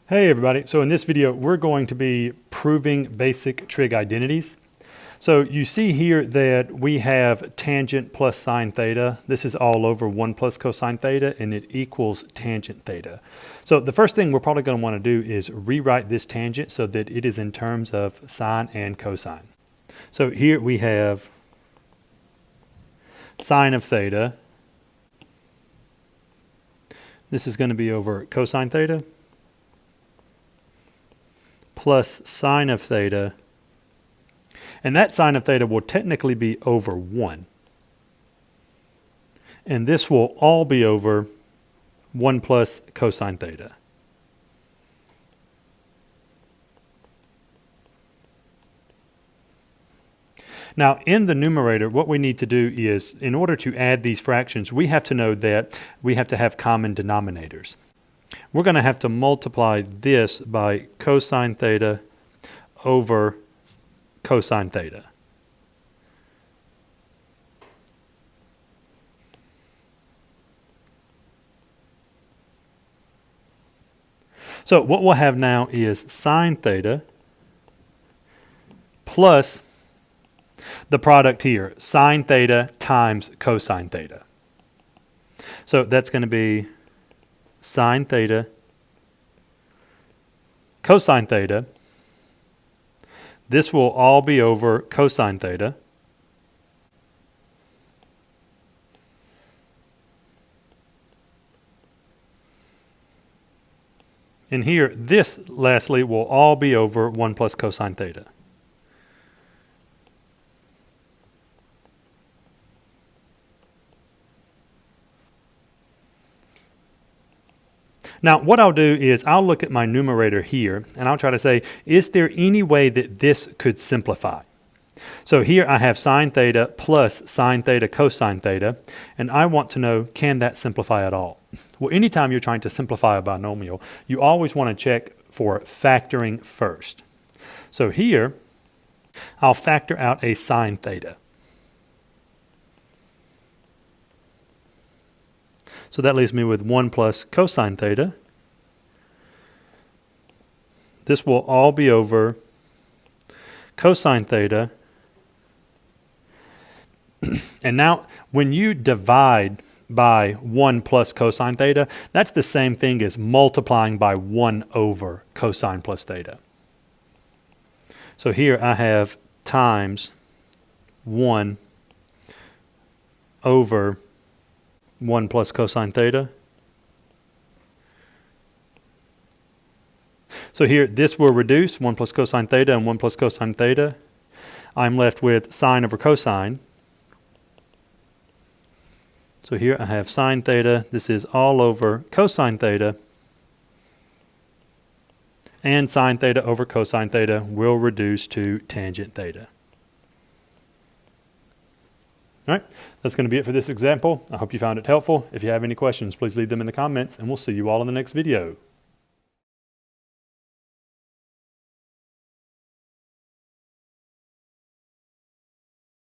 Hey everybody, so in this video we're going to be proving basic trig identities. So you see here that we have tangent plus sine theta. This is all over 1 plus cosine theta and it equals tangent theta. So the first thing we're probably going to want to do is rewrite this tangent so that it is in terms of sine and cosine. So here we have sine of theta. This is going to be over cosine theta plus sine of theta, and that sine of theta will technically be over 1. And this will all be over 1 plus cosine theta. Now, in the numerator, what we need to do is, in order to add these fractions, we have to know that we have to have common denominators. We're going to have to multiply this by cosine theta over cosine theta. So what we'll have now is sine theta plus the product here, sine theta times cosine theta. So that's going to be sine theta, cosine theta. This will all be over cosine theta. And here, this lastly will all be over 1 plus cosine theta. Now, what I'll do is I'll look at my numerator here, and I'll try to say, is there any way that this could simplify? So here I have sine theta plus sine theta cosine theta, and I want to know, can that simplify at all? Well, anytime you're trying to simplify a binomial, you always want to check for factoring first. So here, I'll factor out a sine theta. So that leaves me with 1 plus cosine theta. This will all be over cosine theta. And now, when you divide by 1 plus cosine theta, that's the same thing as multiplying by 1 over cosine plus theta. So here I have times 1 over 1 plus cosine theta. So here, this will reduce 1 plus cosine theta and 1 plus cosine theta. I'm left with sine over cosine. So here I have sine theta. This is all over cosine theta. And sine theta over cosine theta will reduce to tangent theta. All right, that's going to be it for this example. I hope you found it helpful. If you have any questions, please leave them in the comments, and we'll see you all in the next video.